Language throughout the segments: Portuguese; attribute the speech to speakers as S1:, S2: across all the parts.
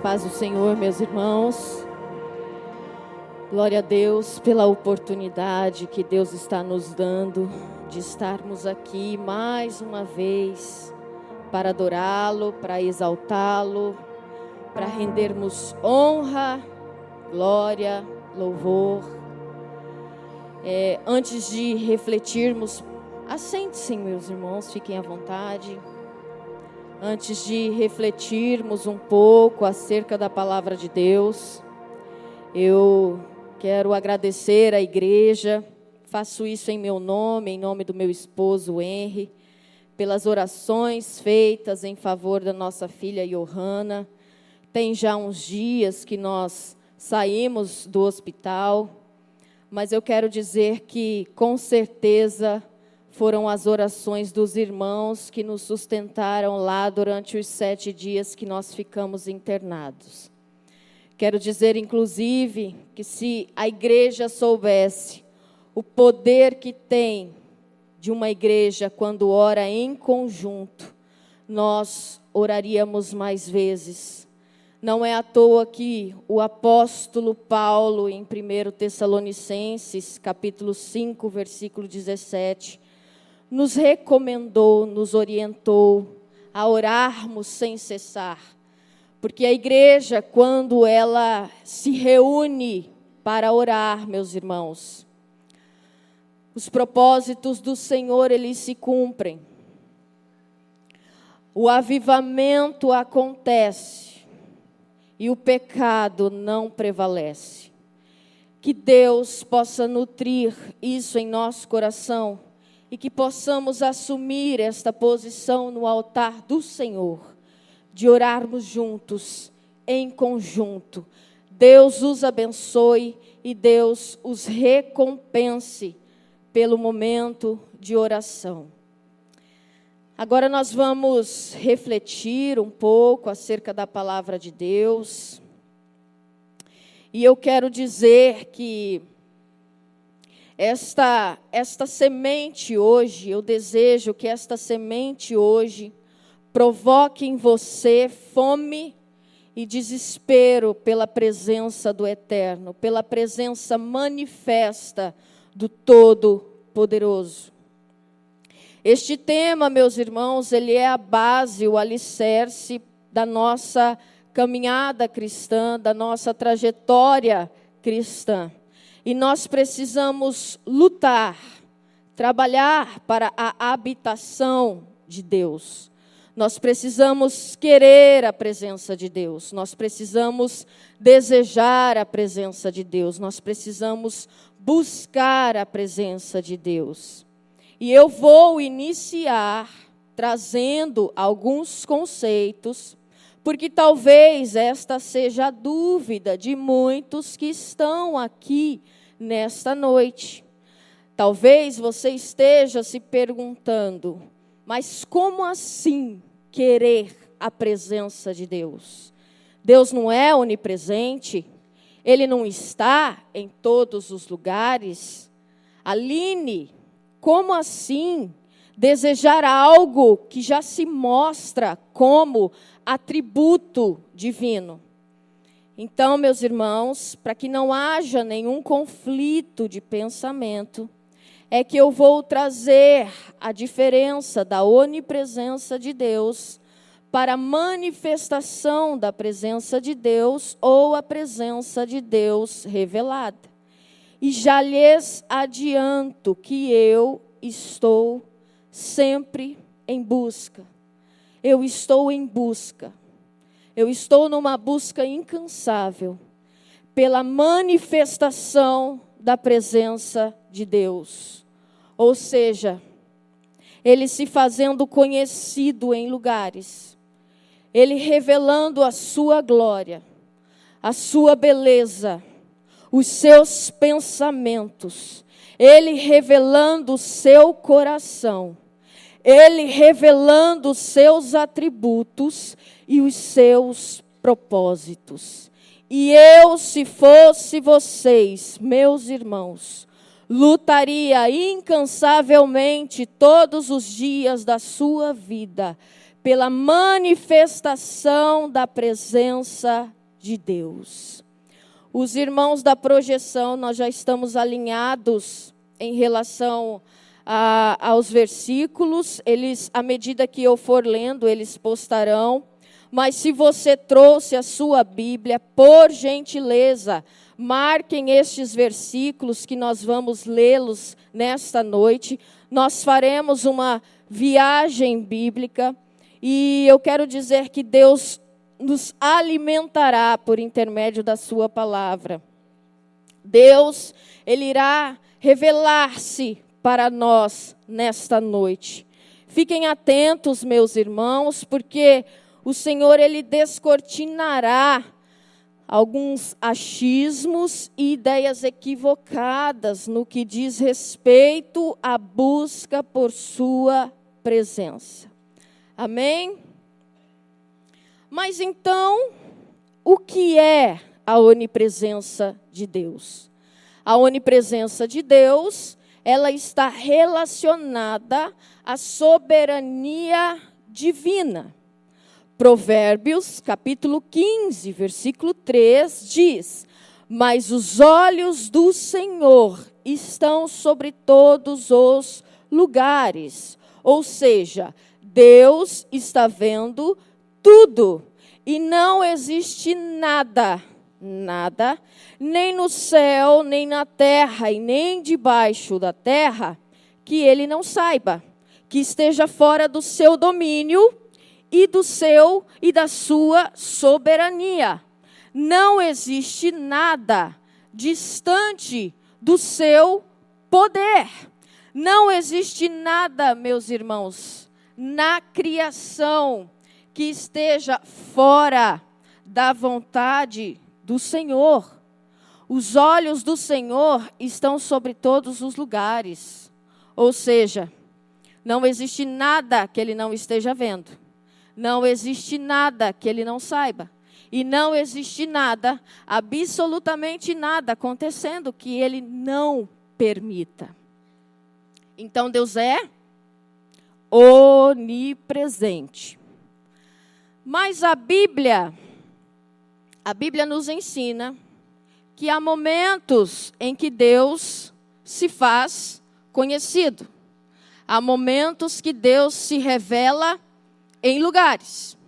S1: Paz do Senhor, meus irmãos. Glória a Deus pela oportunidade que Deus está nos dando de estarmos aqui mais uma vez para adorá-lo, para exaltá-lo, para rendermos honra, glória, louvor. Antes de refletirmos, assente-se, meus irmãos, fiquem à vontade. Antes de refletirmos um pouco acerca da palavra de Deus, eu quero agradecer à igreja, faço isso em meu nome, em nome do meu esposo Henry, pelas orações feitas em favor da nossa filha Johanna. Tem já uns dias que nós saímos do hospital, mas eu quero dizer que, com certeza, foram as orações dos irmãos que nos sustentaram lá durante os 7 dias que nós ficamos internados. Quero dizer, inclusive, que se a igreja soubesse o poder que tem de uma igreja quando ora em conjunto, nós oraríamos mais vezes. Não é à toa que o apóstolo Paulo, em 1 Tessalonicenses, capítulo 5, versículo 17, nos recomendou, nos orientou a orarmos sem cessar. Porque a igreja, quando ela se reúne para orar, meus irmãos, os propósitos do Senhor, eles se cumprem. O avivamento acontece e o pecado não prevalece. Que Deus possa nutrir isso em nosso coração e que possamos assumir esta posição no altar do Senhor, de orarmos juntos, em conjunto. Deus os abençoe e Deus os recompense pelo momento de oração. Agora nós vamos refletir um pouco acerca da palavra de Deus. E eu quero dizer que esta semente hoje, eu desejo que esta semente hoje provoque em você fome e desespero pela presença do Eterno, pela presença manifesta do Todo-Poderoso. Este tema, meus irmãos, ele é a base, o alicerce da nossa caminhada cristã, da nossa trajetória cristã. E nós precisamos lutar, trabalhar para a habitação de Deus. Nós precisamos querer a presença de Deus. Nós precisamos desejar a presença de Deus. Nós precisamos buscar a presença de Deus. E eu vou iniciar trazendo alguns conceitos, porque talvez esta seja a dúvida de muitos que estão aqui nesta noite. Talvez você esteja se perguntando, mas como assim querer a presença de Deus? Deus não é onipresente? Ele não está em todos os lugares? Aline, como assim desejar algo que já se mostra como atributo divino? Então, meus irmãos, para que não haja nenhum conflito de pensamento, é que eu vou trazer a diferença da onipresença de Deus para a manifestação da presença de Deus ou a presença de Deus revelada. E já lhes adianto que eu estou sempre em busca. Eu estou em busca. Eu estou numa busca incansável pela manifestação da presença de Deus. Ou seja, Ele se fazendo conhecido em lugares. Ele revelando a sua glória, a sua beleza, os seus pensamentos. Ele revelando o seu coração. Ele revelando os seus atributos e os seus propósitos. E eu, se fosse vocês, meus irmãos, lutaria incansavelmente todos os dias da sua vida pela manifestação da presença de Deus. Os irmãos da projeção, nós já estamos alinhados em relação aos versículos. Eles, à medida que eu for lendo, eles postarão. Mas se você trouxe a sua Bíblia, por gentileza, marquem estes versículos que nós vamos lê-los nesta noite. Nós faremos uma viagem bíblica e eu quero dizer que Deus nos alimentará por intermédio da sua palavra. Deus, Ele irá revelar-se para nós nesta noite. Fiquem atentos, meus irmãos, porque o Senhor, Ele descortinará alguns achismos e ideias equivocadas no que diz respeito à busca por sua presença. Amém? Mas então, o que é a onipresença de Deus? A onipresença de Deus, ela está relacionada à soberania divina. Provérbios, capítulo 15, versículo 3, diz: mas os olhos do Senhor estão sobre todos os lugares. Ou seja, Deus está vendo tudo. E não existe nada, nem no céu, nem na terra, e nem debaixo da terra, que Ele não saiba, que esteja fora do seu domínio e da sua soberania. Não existe nada distante do seu poder. Não existe nada, meus irmãos, na criação que esteja fora da vontade do Senhor. Os olhos do Senhor estão sobre todos os lugares. Ou seja, não existe nada que Ele não esteja vendo. Não existe nada que Ele não saiba. E não existe nada, absolutamente nada acontecendo que Ele não permita. Então Deus é onipresente. Mas a Bíblia nos ensina que há momentos em que Deus se faz conhecido. Há momentos que Deus se revela em lugares.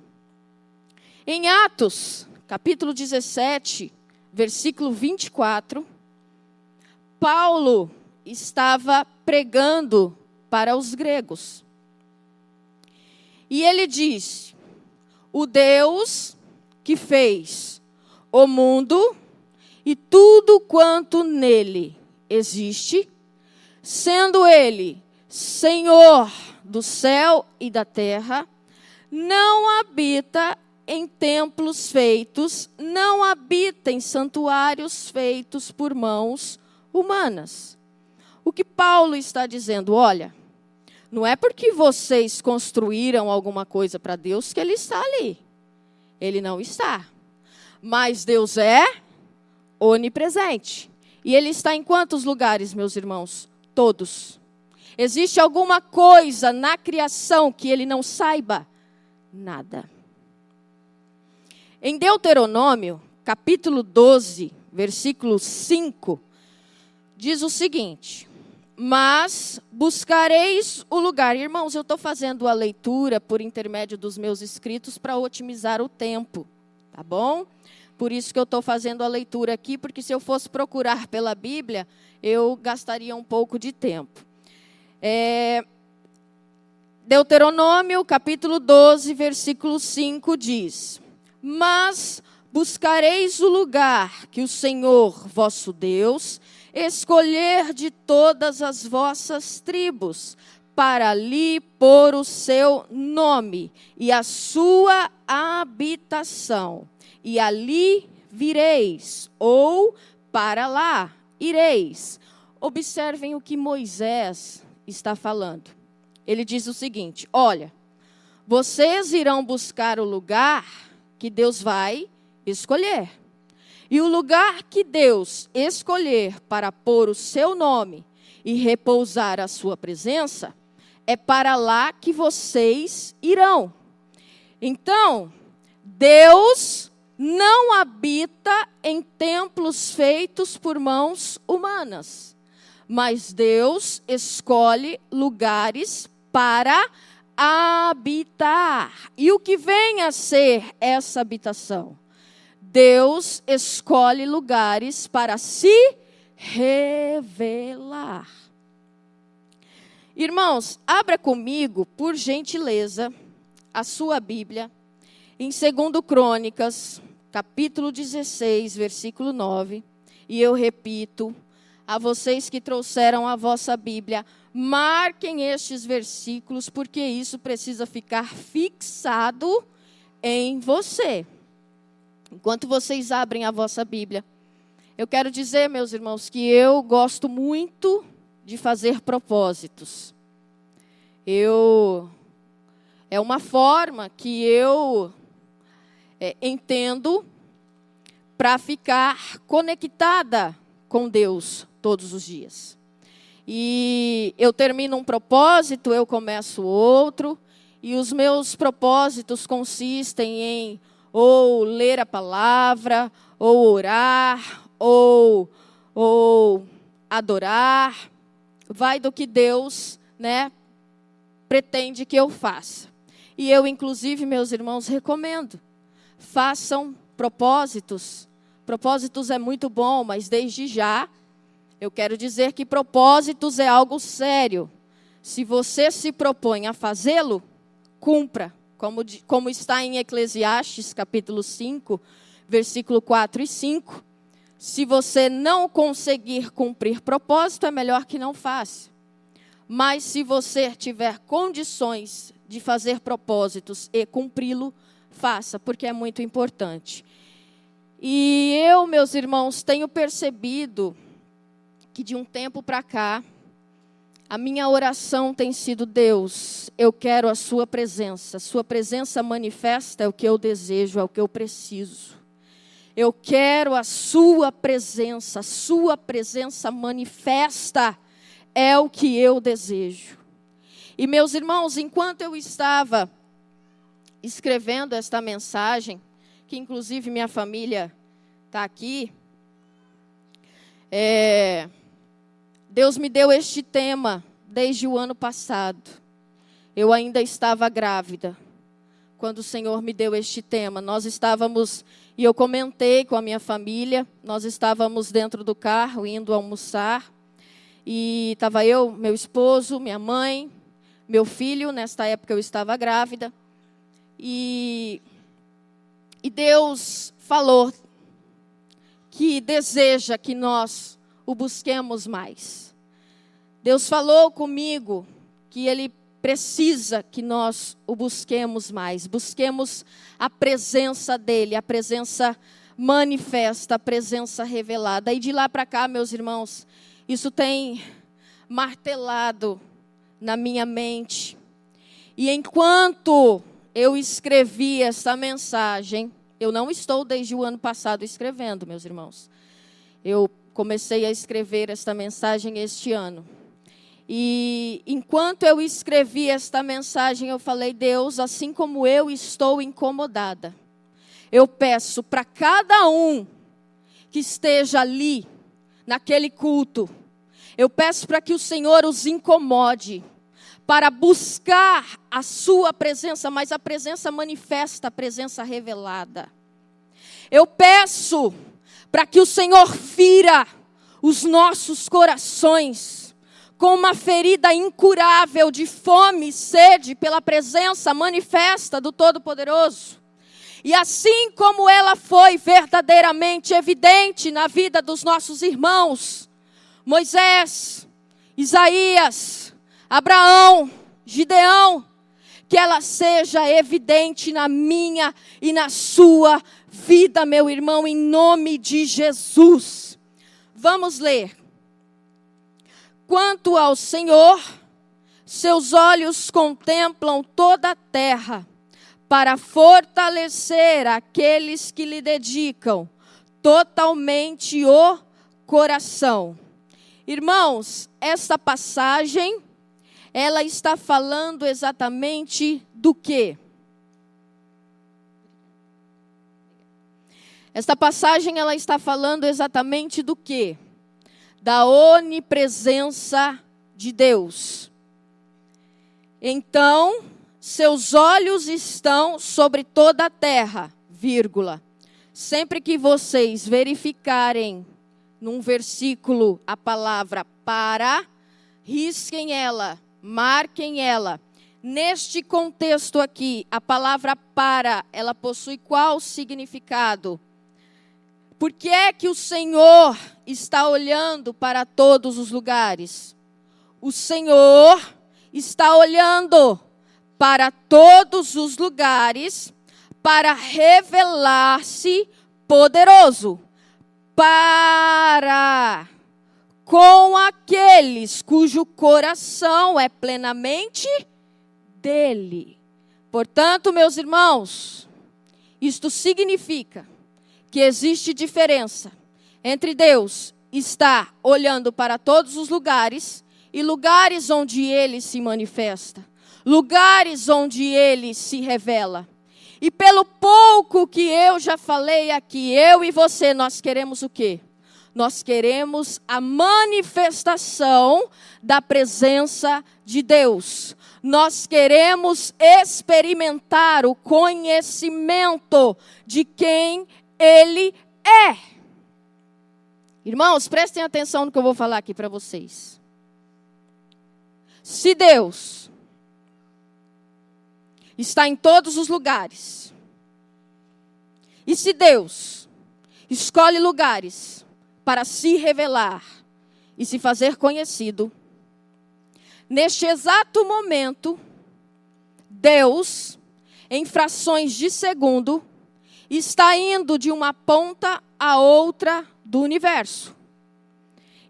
S1: Em Atos, capítulo 17, versículo 24, Paulo estava pregando para os gregos. E ele diz: o Deus que fez o mundo e tudo quanto nele existe, sendo Ele Senhor do céu e da terra, não habita em templos feitos, não habita em santuários feitos por mãos humanas. O que Paulo está dizendo? Olha, não é porque vocês construíram alguma coisa para Deus que Ele está ali. Ele não está. Mas Deus é onipresente. E Ele está em quantos lugares, meus irmãos? Todos. Existe alguma coisa na criação que Ele não saiba? Nada. Em Deuteronômio, capítulo 12, versículo 5, diz o seguinte: mas buscareis o lugar. Irmãos, eu estou fazendo a leitura por intermédio dos meus escritos para otimizar o tempo, tá bom? Por isso que eu estou fazendo a leitura aqui, porque se eu fosse procurar pela Bíblia, eu gastaria um pouco de tempo. Deuteronômio, capítulo 12, versículo 5 diz: mas buscareis o lugar que o Senhor, vosso Deus, escolher de todas as vossas tribos, para ali pôr o seu nome e a sua habitação. E ali vireis, ou para lá ireis. Observem o que Moisés está falando. Ele diz o seguinte: olha, vocês irão buscar o lugar que Deus vai escolher. E o lugar que Deus escolher para pôr o seu nome e repousar a sua presença, é para lá que vocês irão. Então, Deus não habita em templos feitos por mãos humanas, mas Deus escolhe lugares para habitar. E o que vem a ser essa habitação? Deus escolhe lugares para se revelar. Irmãos, abra comigo, por gentileza, a sua Bíblia, em 2 Crônicas, capítulo 16, versículo 9. E eu repito, a vocês que trouxeram a vossa Bíblia, marquem estes versículos, porque isso precisa ficar fixado em você. Enquanto vocês abrem a vossa Bíblia, eu quero dizer, meus irmãos, que eu gosto muito de fazer propósitos. É uma forma que eu entendo para ficar conectada com Deus todos os dias. E eu termino um propósito, eu começo outro, e os meus propósitos consistem em ou ler a palavra, ou orar, ou adorar. Vai do que Deus, pretende que eu faça. E eu, inclusive, meus irmãos, recomendo. Façam propósitos. Propósitos é muito bom, mas desde já, eu quero dizer que propósitos é algo sério. Se você se propõe a fazê-lo, cumpra. Como está em Eclesiastes, capítulo 5, versículo 4 e 5. Se você não conseguir cumprir propósito, é melhor que não faça. Mas se você tiver condições de fazer propósitos e cumpri-lo, faça, porque é muito importante. E eu, meus irmãos, tenho percebido que de um tempo para cá, a minha oração tem sido: Deus, eu quero a sua presença manifesta é o que eu desejo, é o que eu preciso. Eu quero a sua presença manifesta é o que eu desejo. E meus irmãos, enquanto eu estava escrevendo esta mensagem, que inclusive minha família está aqui, Deus me deu este tema desde o ano passado. Eu ainda estava grávida quando o Senhor me deu este tema. Nós estávamos, e eu comentei com a minha família, nós estávamos dentro do carro indo almoçar, e estava eu, meu esposo, minha mãe, meu filho. Nesta época eu estava grávida, e Deus falou que deseja que nós o busquemos mais. Deus falou comigo que Ele precisa que nós o busquemos mais. Busquemos a presença dEle, a presença manifesta, a presença revelada. E de lá para cá, meus irmãos, isso tem martelado na minha mente. E enquanto eu escrevi essa mensagem, eu não estou desde o ano passado escrevendo, meus irmãos. Eu comecei a escrever esta mensagem este ano. E enquanto eu escrevi esta mensagem, eu falei: Deus, assim como eu estou incomodada, eu peço para cada um que esteja ali, naquele culto, eu peço para que o Senhor os incomode, para buscar a sua presença, mas a presença manifesta, a presença revelada. Eu peço para que o Senhor fira os nossos corações com uma ferida incurável de fome e sede pela presença manifesta do Todo-Poderoso. E assim como ela foi verdadeiramente evidente na vida dos nossos irmãos, Moisés, Isaías, Abraão, Gideão, que ela seja evidente na minha e na sua vida, meu irmão, em nome de Jesus. Vamos ler. Quanto ao Senhor, seus olhos contemplam toda a terra, para fortalecer aqueles que lhe dedicam totalmente o coração. Irmãos, esta passagem, ela está falando exatamente do quê? Esta passagem ela está falando exatamente do quê? Da onipresença de Deus. Então, seus olhos estão sobre toda a terra, vírgula. Sempre que vocês verificarem num versículo a palavra para, risquem ela, marquem ela. Neste contexto aqui, a palavra para, ela possui qual significado? Por que é que o Senhor está olhando para todos os lugares? O Senhor está olhando para todos os lugares para revelar-se poderoso. Para com aqueles cujo coração é plenamente dele. Portanto, meus irmãos, isto significa que existe diferença entre Deus estar olhando para todos os lugares e lugares onde ele se manifesta, lugares onde ele se revela. E pelo pouco que eu já falei aqui, eu e você, nós queremos o quê? Nós queremos a manifestação da presença de Deus. Nós queremos experimentar o conhecimento de quem Ele é. Irmãos, prestem atenção no que eu vou falar aqui para vocês. Se Deus está em todos os lugares, e se Deus escolhe lugares para se revelar e se fazer conhecido, neste exato momento, Deus, em frações de segundo, está indo de uma ponta a outra do universo.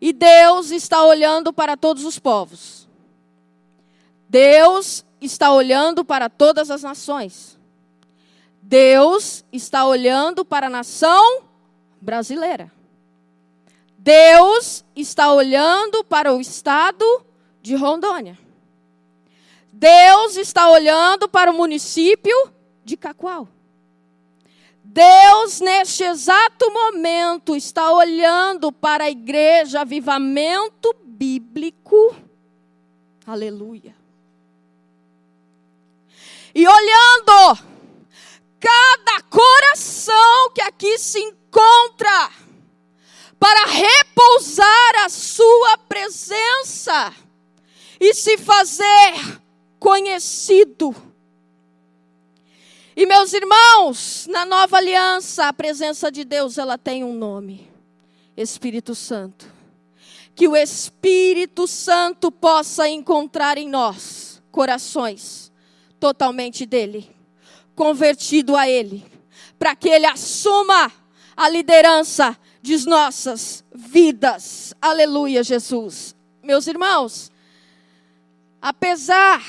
S1: E Deus está olhando para todos os povos. Deus está olhando para todas as nações. Deus está olhando para a nação brasileira. Deus está olhando para o estado de Rondônia. Deus está olhando para o município de Cacoal. Deus, neste exato momento, está olhando para a igreja Avivamento Bíblico. Aleluia. E olhando cada coração que aqui se encontra, para repousar a sua presença e se fazer conhecido. E meus irmãos, na nova aliança, a presença de Deus, ela tem um nome: Espírito Santo. Que o Espírito Santo possa encontrar em nós corações totalmente dele, convertido a ele, para que ele assuma a liderança de nossas vidas. Aleluia, Jesus. Meus irmãos, apesar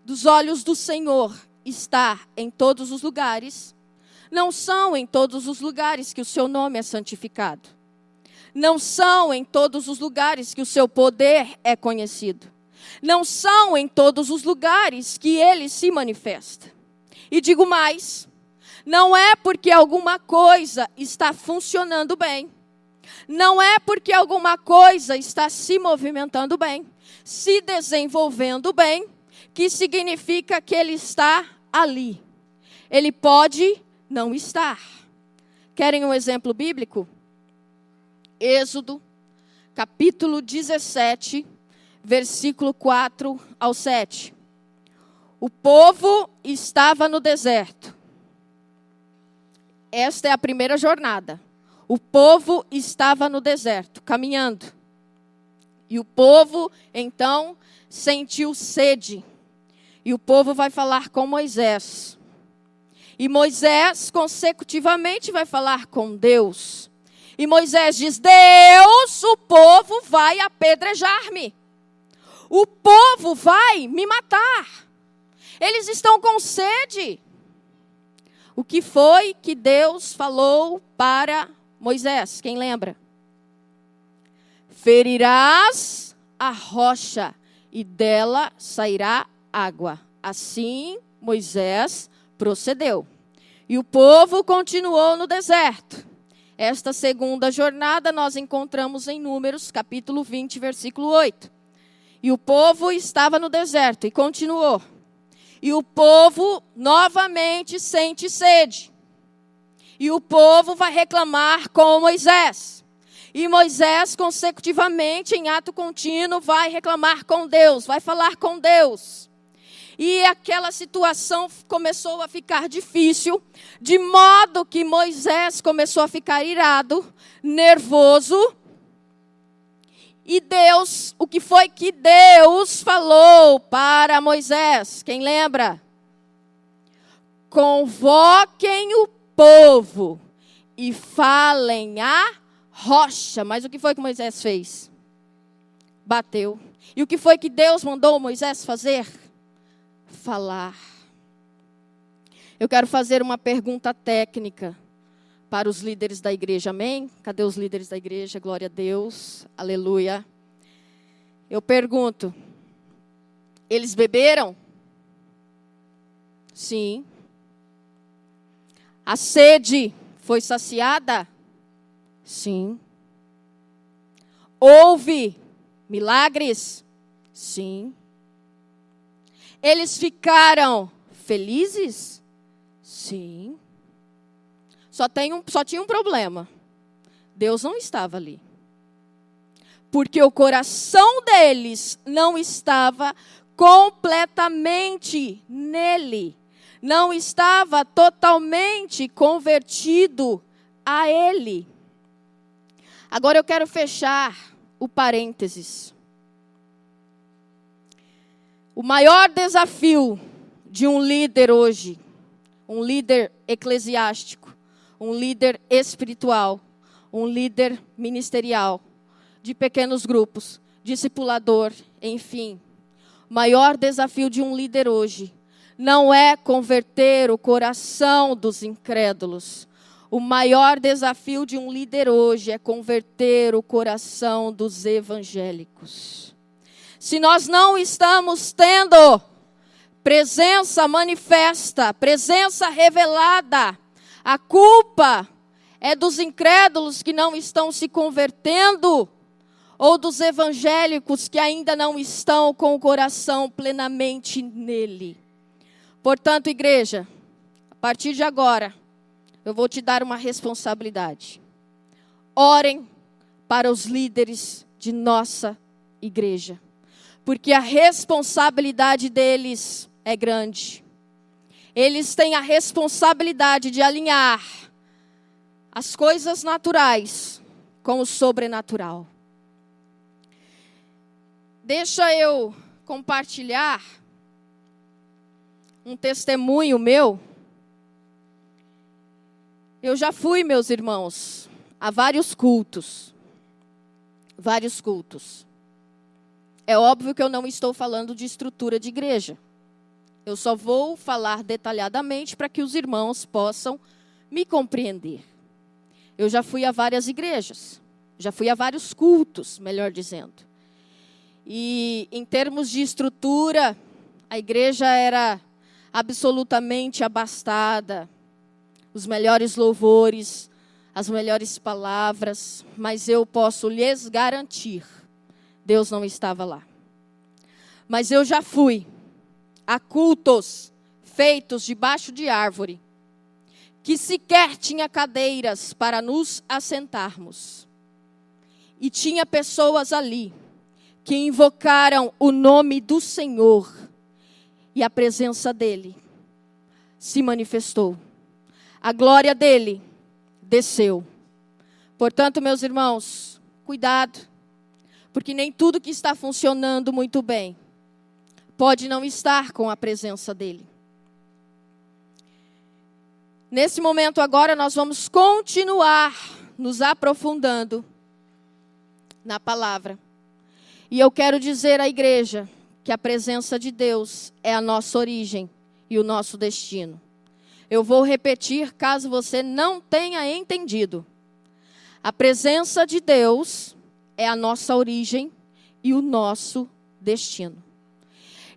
S1: dos olhos do Senhor estar em todos os lugares, não são em todos os lugares que o seu nome é santificado. Não são em todos os lugares que o seu poder é conhecido. Não são em todos os lugares que ele se manifesta. E digo mais, não é porque alguma coisa está funcionando bem, não é porque alguma coisa está se movimentando bem, se desenvolvendo bem, que significa que ele está ali. Ele pode não estar. Querem um exemplo bíblico? Êxodo, capítulo 17, versículo 4 ao 7. O povo estava no deserto. Esta é a primeira jornada. O povo estava no deserto, caminhando. E o povo, então, sentiu sede. E o povo vai falar com Moisés. E Moisés, consecutivamente, vai falar com Deus. E Moisés diz: Deus, o povo vai apedrejar-me. O povo vai me matar. Eles estão com sede. O que foi que Deus falou para Moisés? Quem lembra? Ferirás a rocha e dela sairá água. Assim Moisés procedeu. E o povo continuou no deserto. Esta segunda jornada nós encontramos em Números, capítulo 20, versículo 8. E o povo estava no deserto e continuou. E o povo novamente sente sede. E o povo vai reclamar com Moisés. E Moisés, consecutivamente, em ato contínuo, vai reclamar com Deus, vai falar com Deus. E aquela situação começou a ficar difícil, de modo que Moisés começou a ficar irado, nervoso. E Deus, o que foi que Deus falou para Moisés? Quem lembra? Convoquem o povo e falem a rocha. Mas o que foi que Moisés fez? Bateu. E o que foi que Deus mandou Moisés fazer? Falar. Eu quero fazer uma pergunta técnica para os líderes da igreja, amém? Cadê os líderes da igreja? Glória a Deus, aleluia. Eu pergunto, eles beberam? Sim. A sede foi saciada? Sim. Houve milagres? Sim. Eles ficaram felizes? Sim. Só tinha um problema. Deus não estava ali. Porque o coração deles não estava completamente nele. Não estava totalmente convertido a ele. Agora eu quero fechar o parênteses. O maior desafio de um líder hoje, um líder eclesiástico, um líder espiritual, um líder ministerial, de pequenos grupos, discipulador, enfim. O maior desafio de um líder hoje não é converter o coração dos incrédulos. O maior desafio de um líder hoje é converter o coração dos evangélicos. Se nós não estamos tendo presença manifesta, presença revelada, a culpa é dos incrédulos que não estão se convertendo ou dos evangélicos que ainda não estão com o coração plenamente nele. Portanto, igreja, a partir de agora, eu vou te dar uma responsabilidade. Orem para os líderes de nossa igreja, porque a responsabilidade deles é grande. Eles têm a responsabilidade de alinhar as coisas naturais com o sobrenatural. Deixa eu compartilhar um testemunho meu. Eu já fui, meus irmãos, a vários cultos. Vários cultos. É óbvio que eu não estou falando de estrutura de igreja. Eu só vou falar detalhadamente para que os irmãos possam me compreender. Eu já fui a várias igrejas. Já fui a vários cultos, melhor dizendo. E em termos de estrutura, a igreja era absolutamente abastada. Os melhores louvores, as melhores palavras. Mas eu posso lhes garantir, Deus não estava lá. Mas eu já fui a cultos feitos debaixo de árvore, que sequer tinha cadeiras para nos assentarmos. E tinha pessoas ali que invocaram o nome do Senhor, e a presença dele se manifestou. A glória dele desceu. Portanto, meus irmãos, cuidado, porque nem tudo que está funcionando muito bem pode não estar com a presença dele. Nesse momento agora nós vamos continuar nos aprofundando na palavra. E eu quero dizer à igreja que a presença de Deus é a nossa origem e o nosso destino. Eu vou repetir caso você não tenha entendido. A presença de Deus é a nossa origem e o nosso destino.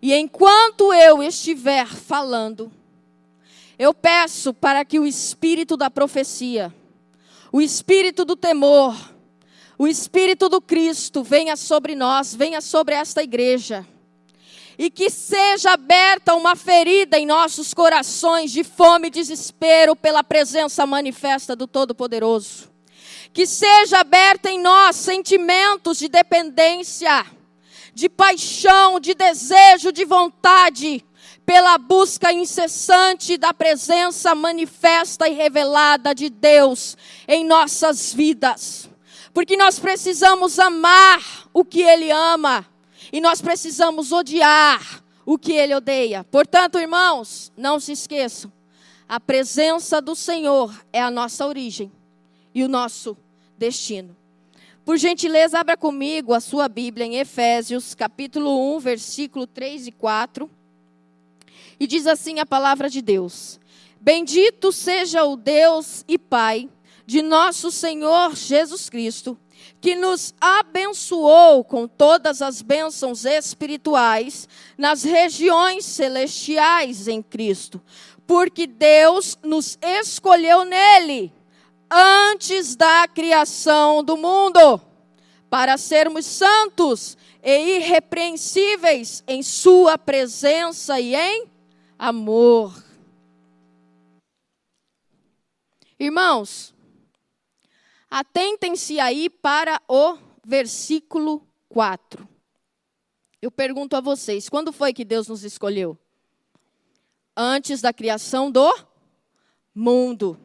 S1: E enquanto eu estiver falando, Eu peço para que o espírito da profecia, o espírito do temor, o espírito do Cristo venha sobre nós, venha sobre esta igreja. E que seja aberta uma ferida em nossos corações de fome e desespero pela presença manifesta do Todo-Poderoso. Que seja aberta em nós sentimentos de dependência, de paixão, de desejo, de vontade, pela busca incessante da presença manifesta e revelada de Deus em nossas vidas. Porque nós precisamos amar o que Ele ama. E nós precisamos odiar o que Ele odeia. Portanto, irmãos, não se esqueçam. A presença do Senhor é a nossa origem e o nosso destino. Por gentileza, abra comigo a sua Bíblia em Efésios, capítulo 1, versículo 3 e 4. E diz assim a palavra de Deus: Bendito seja o Deus e Pai de nosso Senhor Jesus Cristo, que nos abençoou com todas as bênçãos espirituais nas regiões celestiais em Cristo, porque Deus nos escolheu nele, antes da criação do mundo, para sermos santos e irrepreensíveis em sua presença e em amor. Irmãos, atentem-se aí para o versículo 4. Eu pergunto a vocês, quando foi que Deus nos escolheu? Antes da criação do mundo.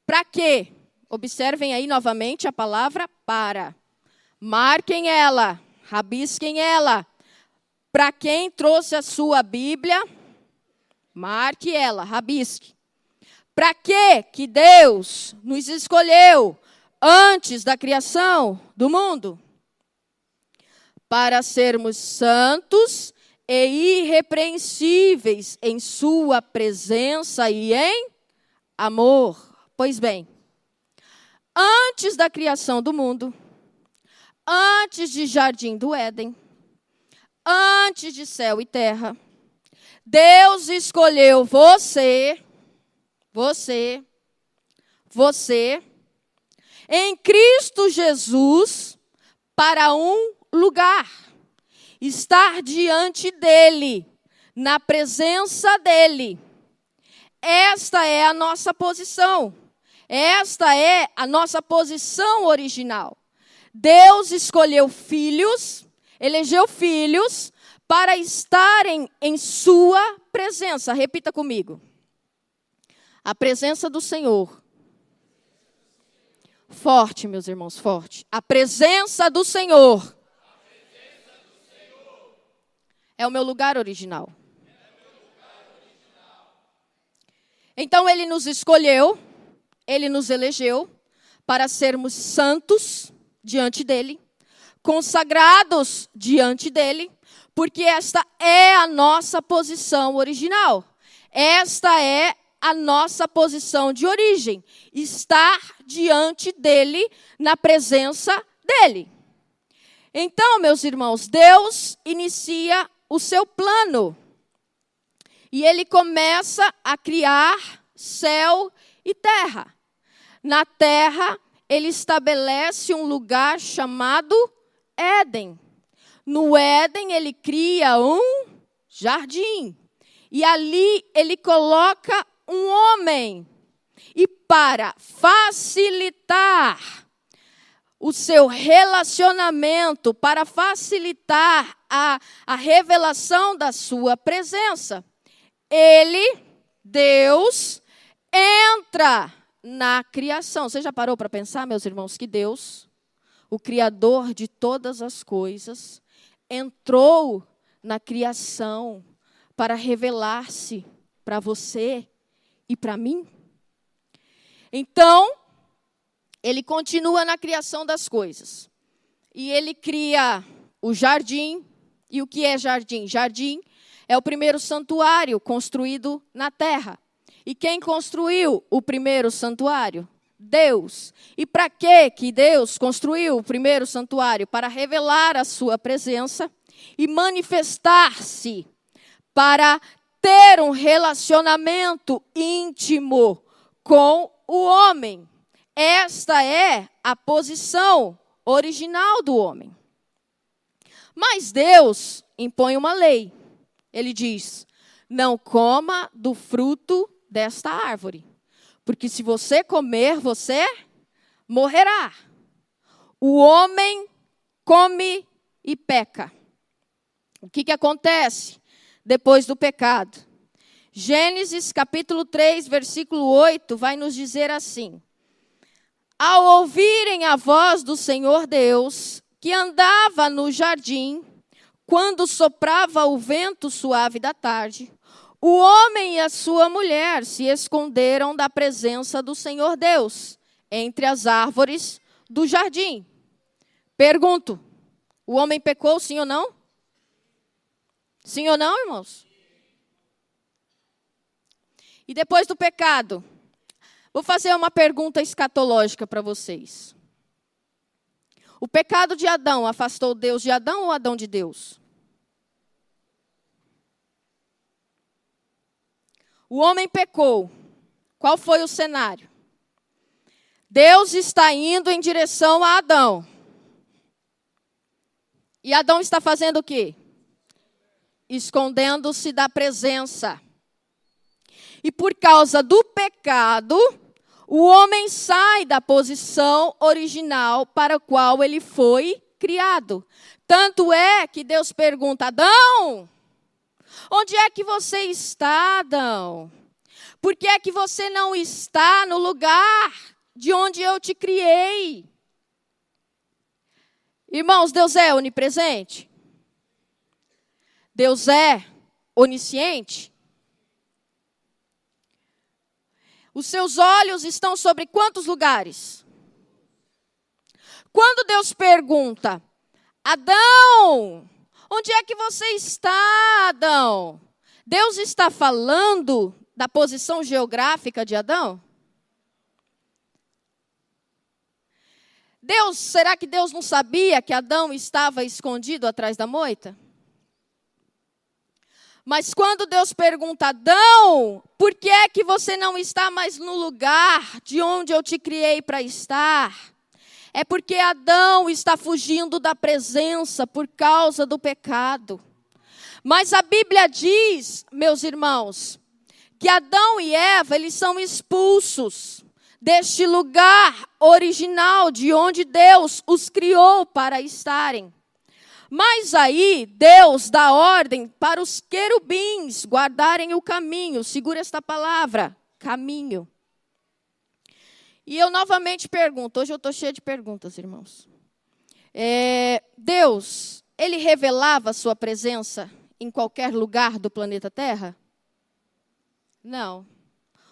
S1: Para quê? Observem aí novamente a palavra para. Marquem ela, rabisquem ela. Para quem trouxe a sua Bíblia, marque ela, rabisque. Para que Deus nos escolheu antes da criação do mundo? Para sermos santos e irrepreensíveis em sua presença e em amor. Pois bem, antes da criação do mundo, antes de Jardim do Éden, antes de céu e terra, Deus escolheu você, em Cristo Jesus, para um lugar. Estar diante dEle, na presença dEle. Esta é a nossa posição. Esta é a nossa posição original. Deus escolheu filhos, elegeu filhos, para estarem em sua presença. Repita comigo. A presença do Senhor. Forte, meus irmãos, forte. A presença do Senhor. É o meu lugar original. Então Ele nos escolheu, Ele nos elegeu para sermos santos diante dEle, consagrados diante dEle, porque esta é a nossa posição original. Esta é a nossa posição de origem, estar diante dEle, na presença dEle. Então, meus irmãos, Deus inicia o seu plano. E Ele começa a criar céu e terra. Na terra, Ele estabelece um lugar chamado Éden. No Éden, Ele cria um jardim. E ali, Ele coloca um homem. E para facilitar o seu relacionamento, para facilitar a revelação da sua presença, Ele, Deus, entra na criação. Você já parou para pensar, meus irmãos, que Deus, o Criador de todas as coisas, entrou na criação para revelar-se para você e para mim? Então, Ele continua na criação das coisas. E Ele cria o jardim. E o que é jardim? Jardim é o primeiro santuário construído na terra. E quem construiu o primeiro santuário? Deus. E para que Deus construiu o primeiro santuário? Para revelar a sua presença e manifestar-se, para ter um relacionamento íntimo com o homem. Esta é a posição original do homem. Mas Deus impõe uma lei. Ele diz: não coma do fruto desta árvore, porque se você comer, você morrerá. O homem come e peca. O que acontece depois do pecado? Gênesis capítulo 3, versículo 8, vai nos dizer assim: ao ouvirem a voz do Senhor Deus, que andava no jardim, quando soprava o vento suave da tarde, o homem e a sua mulher se esconderam da presença do Senhor Deus, entre as árvores do jardim. Pergunto, o homem pecou, sim ou não? Sim ou não, irmãos? E depois do pecado, vou fazer uma pergunta escatológica para vocês. O pecado de Adão afastou Deus de Adão ou Adão de Deus? O homem pecou. Qual foi o cenário? Deus está indo em direção a Adão. E Adão está fazendo o quê? Escondendo-se da presença. E por causa do pecado, o homem sai da posição original para a qual ele foi criado. Tanto é que Deus pergunta: Adão, onde é que você está, Adão? Por que é que você não está no lugar de onde eu te criei? Irmãos, Deus é onipresente? Deus é onisciente? Os seus olhos estão sobre quantos lugares? Quando Deus pergunta: Adão, onde é que você está, Adão? Deus está falando da posição geográfica de Adão? Será que Deus não sabia que Adão estava escondido atrás da moita? Mas quando Deus pergunta: Adão, por que é que você não está mais no lugar de onde eu te criei para estar? É porque Adão está fugindo da presença por causa do pecado. Mas a Bíblia diz, meus irmãos, que Adão e Eva, eles são expulsos deste lugar original de onde Deus os criou para estarem. Mas aí, Deus dá ordem para os querubins guardarem o caminho. Segura esta palavra, caminho. E eu novamente pergunto, hoje eu estou cheia de perguntas, irmãos. Deus, ele revelava a sua presença em qualquer lugar do planeta Terra? Não.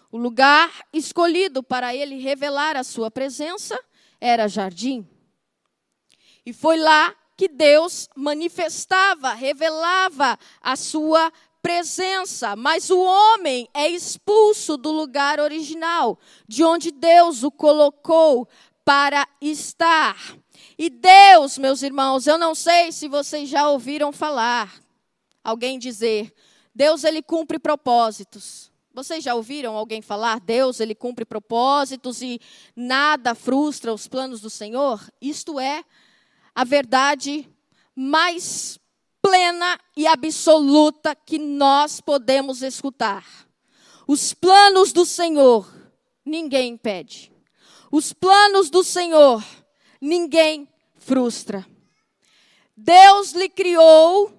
S1: O lugar escolhido para ele revelar a sua presença era jardim. E foi lá que Deus manifestava, revelava a sua presença. Mas o homem é expulso do lugar original, de onde Deus o colocou para estar. E Deus, meus irmãos, eu não sei se vocês já ouviram falar, alguém dizer, Deus ele cumpre propósitos. Vocês já ouviram alguém falar, Deus ele cumpre propósitos e nada frustra os planos do Senhor? Isto é a verdade mais plena e absoluta que nós podemos escutar. Os planos do Senhor, ninguém impede. Os planos do Senhor, ninguém frustra. Deus lhe criou,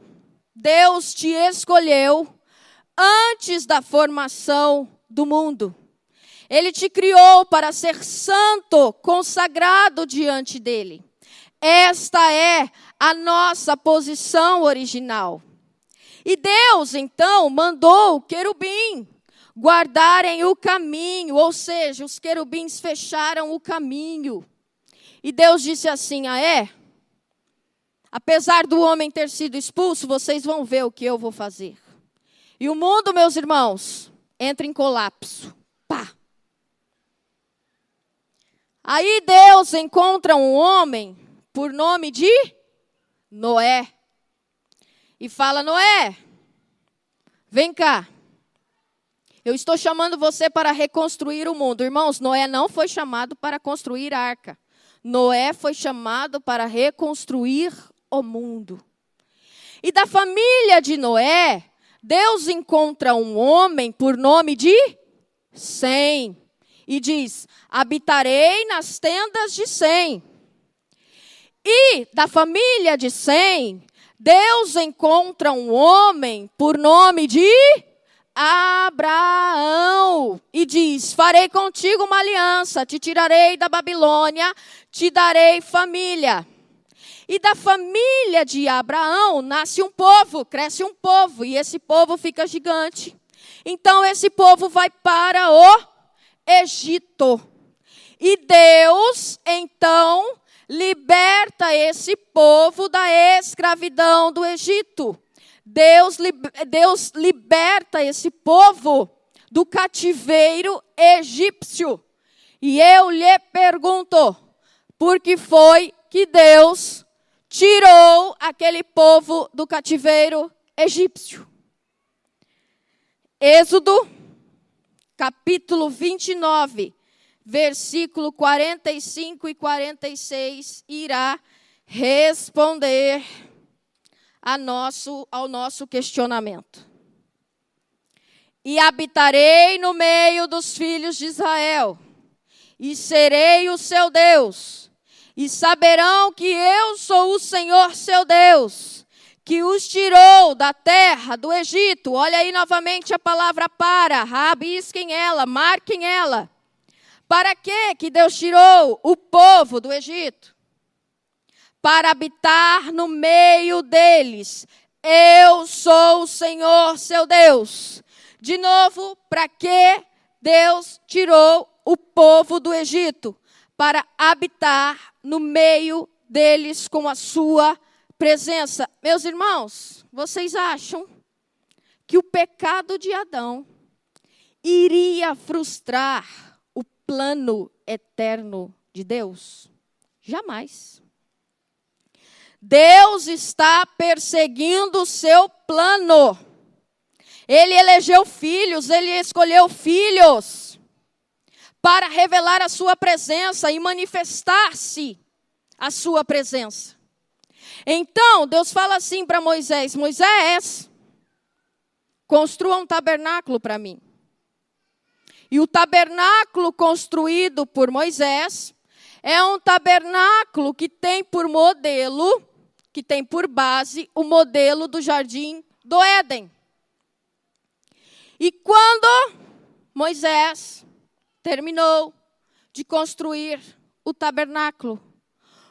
S1: Deus te escolheu antes da formação do mundo. Ele te criou para ser santo, consagrado diante dele. Esta é a nossa posição original. E Deus, então, mandou o querubim guardarem o caminho, ou seja, os querubins fecharam o caminho. E Deus disse assim, apesar do homem ter sido expulso, vocês vão ver o que eu vou fazer. E o mundo, meus irmãos, entra em colapso. Pá! Aí Deus encontra um homem por nome de Noé. E fala, Noé, vem cá, Eu estou chamando você para reconstruir o mundo. Irmãos, Noé não foi chamado para construir a arca. Noé foi chamado para reconstruir o mundo. E da família de Noé, Deus encontra um homem por nome de Sem. E diz: habitarei nas tendas de Sem. E da família de Sem, Deus encontra um homem por nome de Abraão. E diz: farei contigo uma aliança, te tirarei da Babilônia, te darei família. E da família de Abraão nasce um povo, cresce um povo, e esse povo fica gigante. Então esse povo vai para o Egito. E Deus, então, liberta esse povo da escravidão do Egito. Deus liberta esse povo do cativeiro egípcio. E eu lhe pergunto, por que foi que Deus tirou aquele povo do cativeiro egípcio? Êxodo, capítulo 29, versículo 45 e 46, irá responder ao nosso questionamento. E habitarei no meio dos filhos de Israel, e serei o seu Deus, e saberão que eu sou o Senhor seu Deus, que os tirou da terra do Egito. Olha aí novamente a palavra para, rabisquem ela, marquem ela. Para que Deus tirou o povo do Egito? Para habitar no meio deles. Eu sou o Senhor seu Deus. De novo, para que Deus tirou o povo do Egito? Para habitar no meio deles com a sua presença. Meus irmãos, vocês acham que o pecado de Adão iria frustrar o plano eterno de Deus? Jamais. Deus está perseguindo o seu plano. Ele elegeu filhos, ele escolheu filhos para revelar a sua presença e manifestar-se a sua presença. Então, Deus fala assim para Moisés: Moisés, construa um tabernáculo para mim. E o tabernáculo construído por Moisés é um tabernáculo que tem por modelo, que tem por base o modelo do jardim do Éden. E quando Moisés terminou de construir o tabernáculo,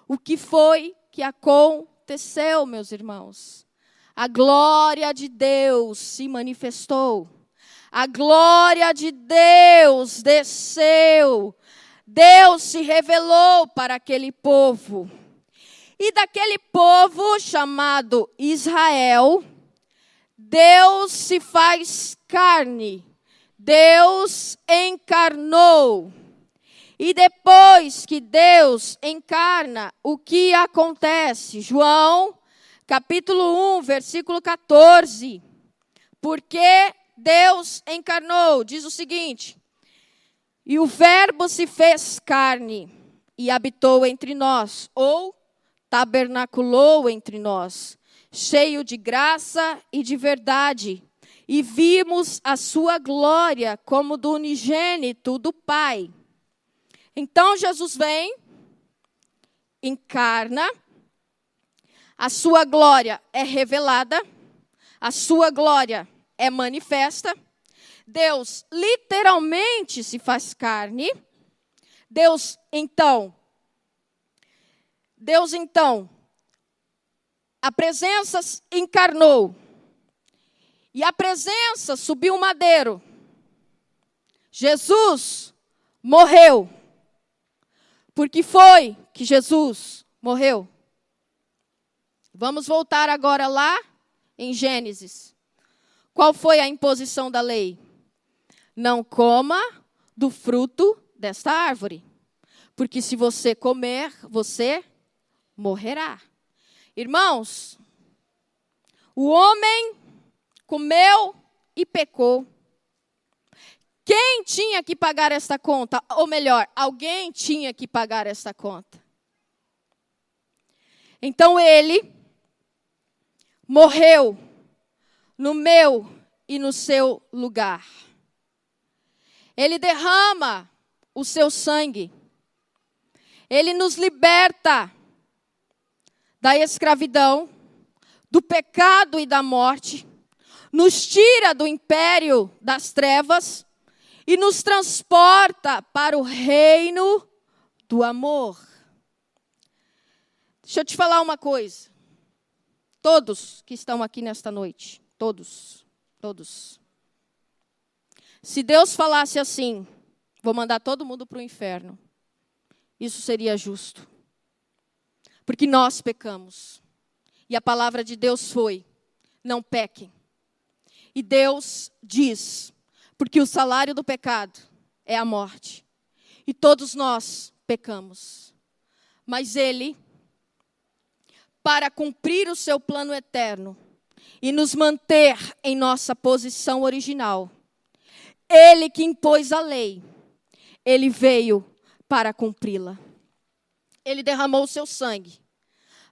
S1: o que foi que aconteceu, meus irmãos? A glória de Deus se manifestou. A glória de Deus desceu. Deus se revelou para aquele povo. E daquele povo chamado Israel, Deus se faz carne. Deus encarnou. E depois que Deus encarna, o que acontece? João, capítulo 1, versículo 14. Porque Deus encarnou, diz o seguinte: e o verbo se fez carne e habitou entre nós, ou tabernaculou entre nós, cheio de graça e de verdade. E vimos a sua glória como do unigênito do Pai. Então Jesus vem, encarna, a sua glória é revelada, a sua glória é manifesta. Deus literalmente se faz carne. Deus então, a presença encarnou. E a presença subiu o madeiro. Jesus morreu. Por que foi que Jesus morreu? Vamos voltar agora lá em Gênesis. Qual foi a imposição da lei? Não coma do fruto desta árvore, porque se você comer, você morrerá. Irmãos, o homem comeu e pecou. Quem tinha que pagar esta conta? Ou melhor, alguém tinha que pagar esta conta. Então ele morreu no meu e no seu lugar. Ele derrama o seu sangue. Ele nos liberta da escravidão, do pecado e da morte, nos tira do império das trevas e nos transporta para o reino do amor. Deixa eu te falar uma coisa. Todos que estão aqui nesta noite, todos. Se Deus falasse assim, vou mandar todo mundo para o inferno, isso seria justo. Porque nós pecamos. E a palavra de Deus foi, não pequem. E Deus diz, porque o salário do pecado é a morte. E todos nós pecamos. Mas Ele, para cumprir o seu plano eterno e nos manter em nossa posição original, Ele que impôs a lei, Ele veio para cumpri-la. Ele derramou o seu sangue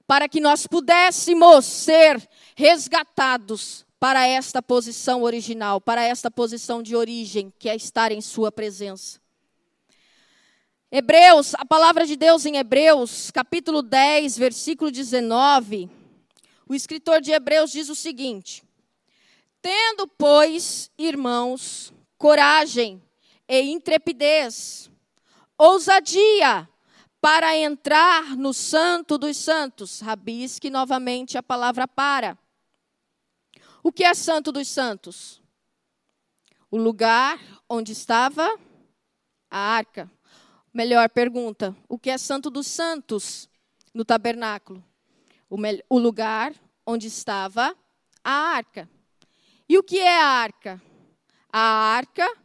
S1: para que nós pudéssemos ser resgatados para esta posição original, para esta posição de origem, que é estar em sua presença. Hebreus, a palavra de Deus em Hebreus, capítulo 10, versículo 19, o escritor de Hebreus diz o seguinte: tendo, pois, irmãos, coragem e intrepidez, ousadia para entrar no Santo dos Santos. Rabisque novamente a palavra para. O que é Santo dos Santos? O lugar onde estava a arca. Melhor pergunta, o que é Santo dos Santos no tabernáculo? O lugar onde estava a arca. E o que é a arca? A arca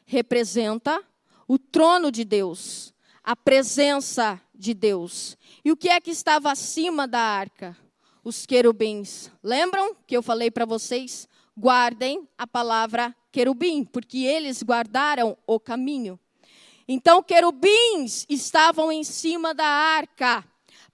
S1: representa o trono de Deus, a presença de Deus. E o que é que estava acima da arca? Os querubins. Lembram que eu falei para vocês? Guardem a palavra querubim, porque eles guardaram o caminho. Então, querubins estavam em cima da arca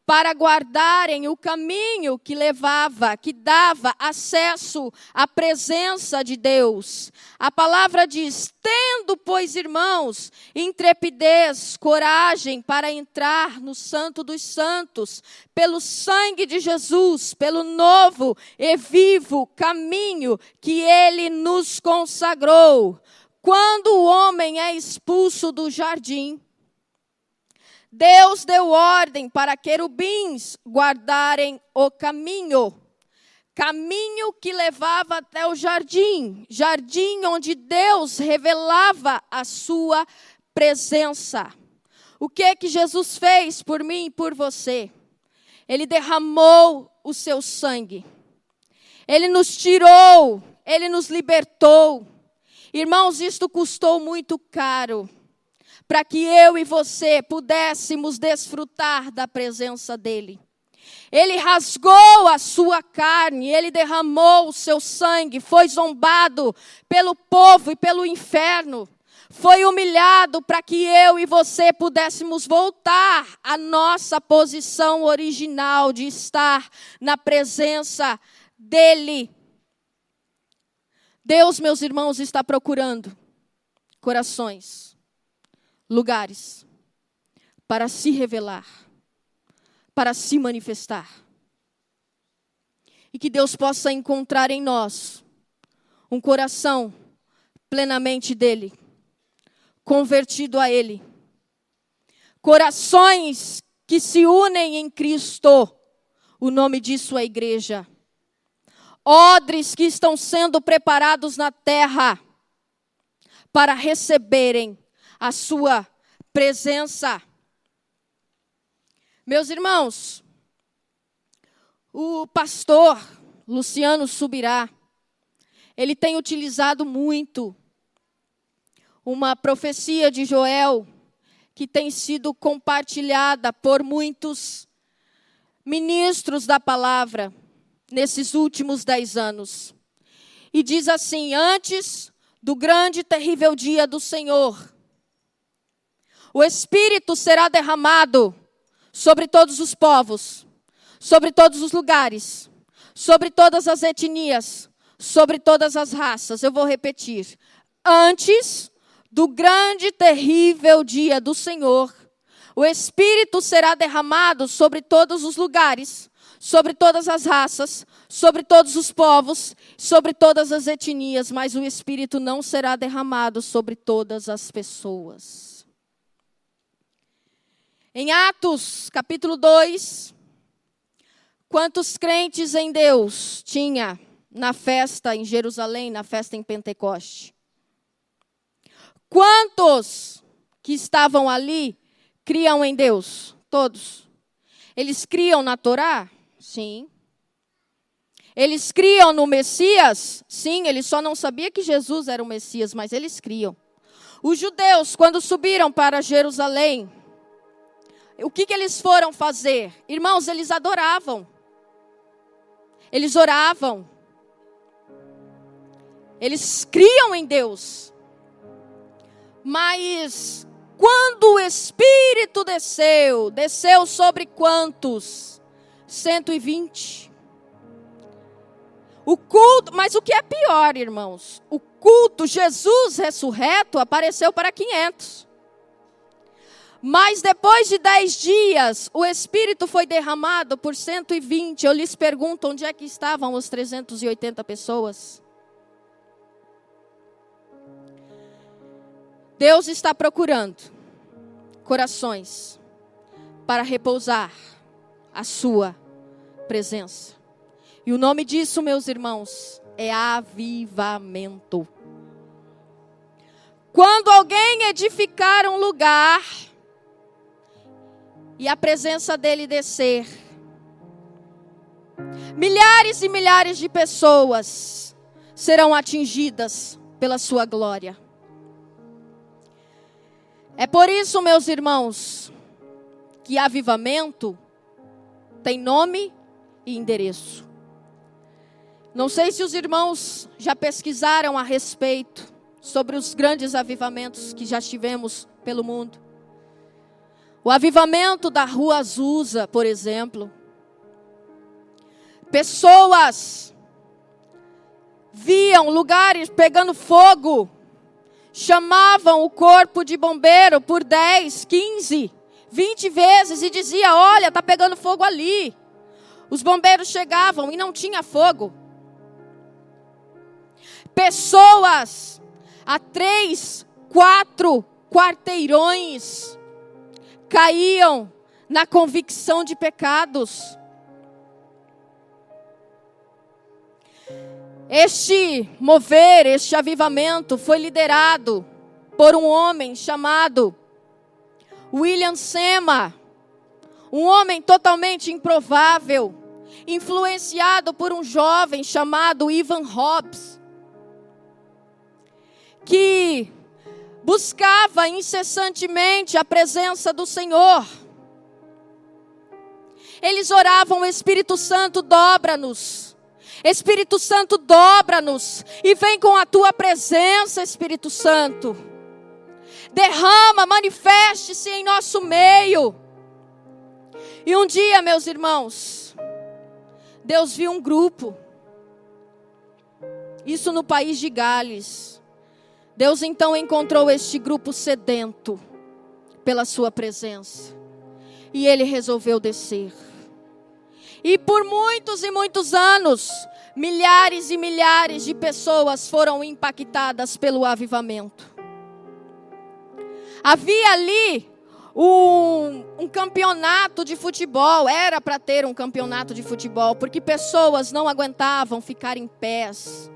S1: para guardarem o caminho que levava, que dava acesso à presença de Deus. A palavra diz: tendo, pois, irmãos, intrepidez, coragem para entrar no Santo dos Santos, pelo sangue de Jesus, pelo novo e vivo caminho que Ele nos consagrou. Quando o homem é expulso do jardim, Deus deu ordem para querubins guardarem o caminho. Caminho que levava até o jardim. Jardim onde Deus revelava a sua presença. O que Jesus fez por mim e por você? Ele derramou o seu sangue. Ele nos tirou, Ele nos libertou. Irmãos, isto custou muito caro, para que eu e você pudéssemos desfrutar da presença dEle. Ele rasgou a sua carne, Ele derramou o seu sangue, foi zombado pelo povo e pelo inferno. Foi humilhado para que eu e você pudéssemos voltar à nossa posição original de estar na presença dEle. Deus, meus irmãos, está procurando corações, lugares, para se revelar, para se manifestar. E que Deus possa encontrar em nós um coração plenamente dEle, convertido a Ele. Corações que se unem em Cristo, o nome disso é igreja. Odres que estão sendo preparados na terra para receberem a sua presença. Meus irmãos, o pastor Luciano Subirá, ele tem utilizado muito uma profecia de Joel que tem sido compartilhada por muitos ministros da palavra nesses últimos 10 anos. E diz assim: antes do grande e terrível dia do Senhor, o Espírito será derramado sobre todos os povos, sobre todos os lugares, sobre todas as etnias, sobre todas as raças. Eu vou repetir. Antes do grande e terrível dia do Senhor, o Espírito será derramado sobre todos os lugares, sobre todas as raças, sobre todos os povos, sobre todas as etnias, mas o Espírito não será derramado sobre todas as pessoas. Em Atos, capítulo 2, quantos crentes em Deus tinha na festa em Jerusalém, na festa em Pentecoste? Quantos que estavam ali criam em Deus? Todos. Eles criam na Torá? Sim. Eles criam no Messias? Sim, eles só não sabiam que Jesus era o Messias, mas eles criam. Os judeus, quando subiram para Jerusalém, o que eles foram fazer? Irmãos, eles adoravam. Eles oravam. Eles criam em Deus. Mas quando o Espírito desceu sobre quantos? 120. O culto, mas o que é pior, irmãos? O culto, Jesus ressurreto, apareceu para 500. Mas depois de 10 dias, o Espírito foi derramado por 120. Eu lhes pergunto, onde é que estavam os 380 pessoas? Deus está procurando corações para repousar a sua presença. E o nome disso, meus irmãos, é avivamento. Quando alguém edificar um lugar e a presença dele descer, milhares e milhares de pessoas serão atingidas pela sua glória. É por isso, meus irmãos, que avivamento tem nome e endereço. Não sei se os irmãos já pesquisaram a respeito sobre os grandes avivamentos que já tivemos pelo mundo. O avivamento da Rua Azusa, por exemplo. Pessoas viam lugares pegando fogo, chamavam o corpo de bombeiro por 10, 15, 20 vezes e dizia, olha, está pegando fogo ali. Os bombeiros chegavam e não tinha fogo. Pessoas a 3, 4 quarteirões caíam na convicção de pecados. Este mover, este avivamento foi liderado por um homem chamado William Seymour, um homem totalmente improvável, influenciado por um jovem chamado Evan Hobbs, que buscava incessantemente a presença do Senhor. Eles oravam, Espírito Santo, dobra-nos. Espírito Santo, dobra-nos. E vem com a tua presença, Espírito Santo. Derrama, manifeste-se em nosso meio. E um dia, meus irmãos, Deus viu um grupo. Isso no país de Gales. Deus então encontrou este grupo sedento pela sua presença. E ele resolveu descer. E por muitos e muitos anos, milhares e milhares de pessoas foram impactadas pelo avivamento. Havia ali um campeonato de futebol. Era para ter um campeonato de futebol, porque pessoas não aguentavam ficar em pés.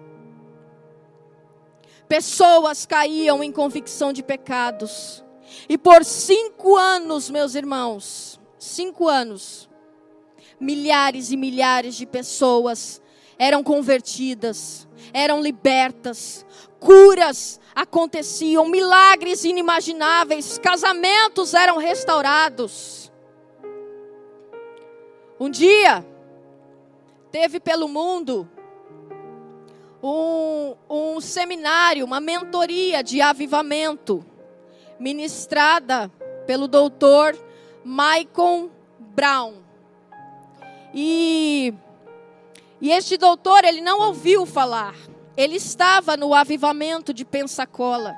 S1: Pessoas caíam em convicção de pecados. E por 5 anos, meus irmãos, 5 anos, milhares e milhares de pessoas eram convertidas, eram libertas, curas aconteciam, milagres inimagináveis, casamentos eram restaurados. Um dia, teve pelo mundo um seminário, uma mentoria de avivamento, ministrada pelo doutor Michael Brown. E este doutor, ele não ouviu falar. Ele estava no avivamento de Pensacola.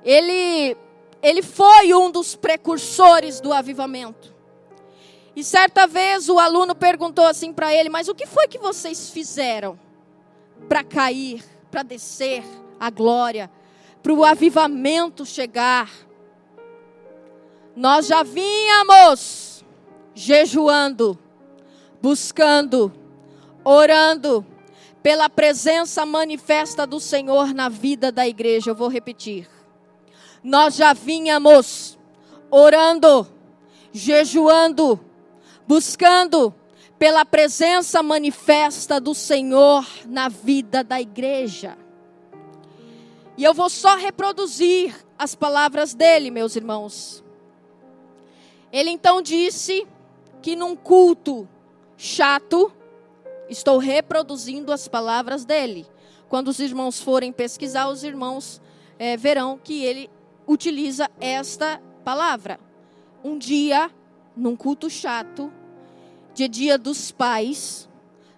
S1: Ele foi um dos precursores do avivamento. E certa vez o aluno perguntou assim para ele: mas o que foi que vocês fizeram para cair, para descer a glória, para o avivamento chegar? Nós já vínhamos jejuando, buscando, orando pela presença manifesta do Senhor na vida da igreja. Eu vou repetir. Nós já vínhamos orando, jejuando, buscando pela presença manifesta do Senhor na vida da igreja. E eu vou só reproduzir as palavras dele, meus irmãos. Ele então disse que num culto chato, estou reproduzindo as palavras dele. Quando os irmãos forem pesquisar, os irmãos verão que ele utiliza esta palavra. Um dia, num culto chato, de Dia dos Pais,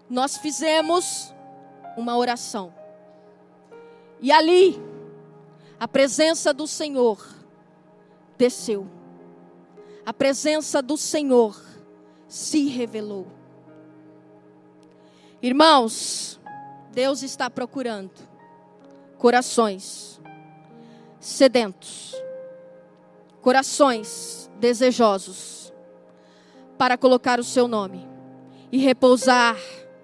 S1: nós fizemos uma oração. E ali, a presença do Senhor desceu. A presença do Senhor se revelou. Irmãos, Deus está procurando corações sedentos, corações desejosos para colocar o seu nome e repousar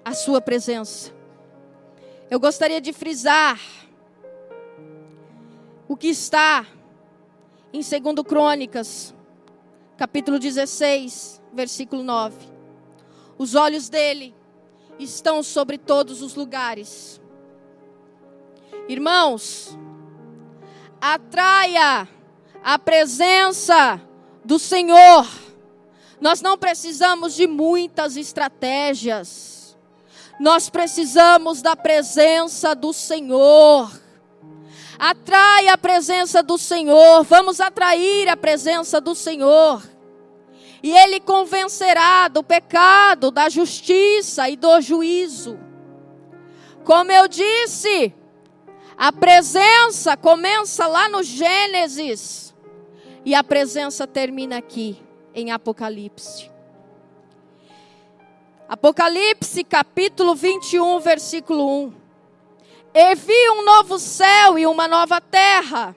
S1: a sua presença. Eu gostaria de frisar o que está em 2 Crônicas, capítulo 16, versículo 9. Os olhos dele estão sobre todos os lugares. Irmãos, atraia a presença do Senhor. Nós não precisamos de muitas estratégias. Nós precisamos da presença do Senhor. Atraia a presença do Senhor. Vamos atrair a presença do Senhor. E Ele convencerá do pecado, da justiça e do juízo. Como eu disse, a presença começa lá no Gênesis. E a presença termina aqui, em Apocalipse. Apocalipse, capítulo 21, versículo 1. E vi um novo céu e uma nova terra,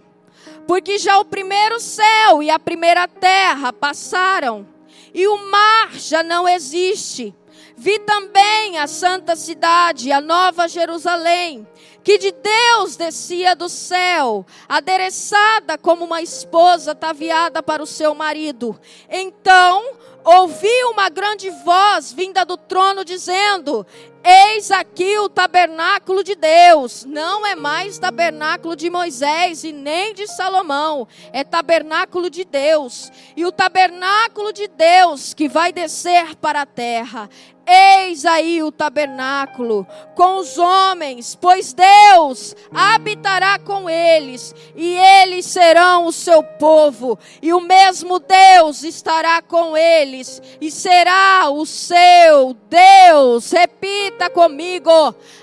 S1: porque já o primeiro céu e a primeira terra passaram, e o mar já não existe. Vi também a santa cidade, a nova Jerusalém, que de Deus descia do céu, adereçada como uma esposa ataviada para o seu marido. Então ouvi uma grande voz vinda do trono dizendo: eis aqui o tabernáculo de Deus. Não é mais tabernáculo de Moisés e nem de Salomão. É tabernáculo de Deus. E o tabernáculo de Deus que vai descer para a terra. Eis aí o tabernáculo com os homens, pois Deus habitará com eles, e eles serão o seu povo, e o mesmo Deus estará com eles, e será o seu Deus. Repita comigo: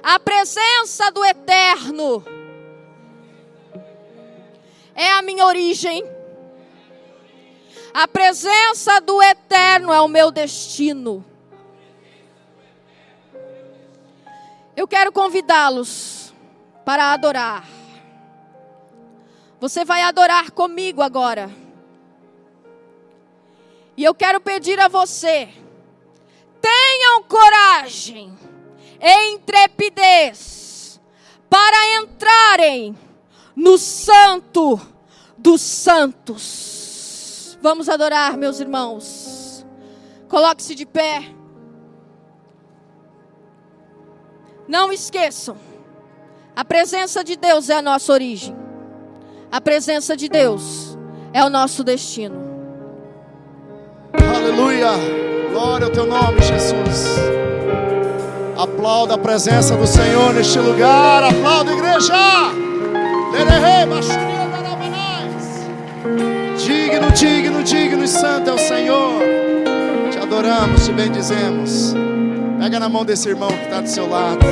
S1: a presença do Eterno é a minha origem, a presença do Eterno é o meu destino. Eu quero convidá-los para adorar. Você vai adorar comigo agora. E eu quero pedir a você: tenham coragem e intrepidez para entrarem no Santo dos Santos. Vamos adorar, meus irmãos. Coloque-se de pé. Não esqueçam, a presença de Deus é a nossa origem. A presença de Deus é o nosso destino.
S2: Aleluia, glória ao teu nome, Jesus. Aplauda a presença do Senhor neste lugar. Aplauda, igreja. Digno, digno, digno e santo é o Senhor. Te adoramos, te bendizemos. Pega na mão desse irmão que está do seu lado.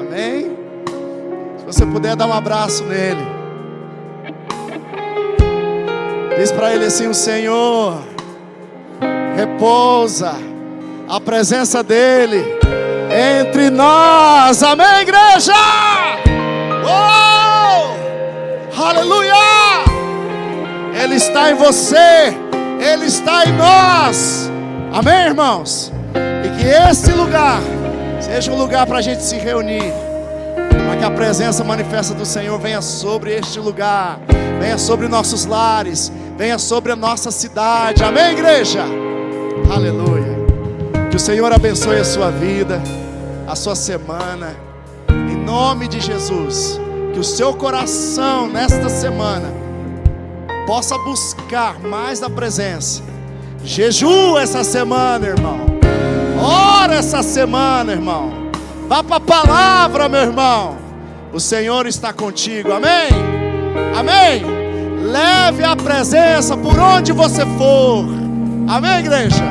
S2: Amém? Se você puder, dar um abraço nele. Diz para ele assim: o Senhor repousa, a presença dele entre nós. Amém, igreja? Oh! Aleluia! Ele está em você, Ele está em nós. Amém, irmãos? E que esse lugar seja um lugar para a gente se reunir, para que a presença manifesta do Senhor venha sobre este lugar, venha sobre nossos lares, venha sobre a nossa cidade. Amém, igreja? Aleluia. Que o Senhor abençoe a sua vida, a sua semana, em nome de Jesus. Que o seu coração nesta semana possa buscar mais da presença. Jejua essa semana, irmão. Ora essa semana, irmão. Vá para a palavra, meu irmão. O Senhor está contigo, amém? Amém? Leve a presença por onde você for. Amém, igreja?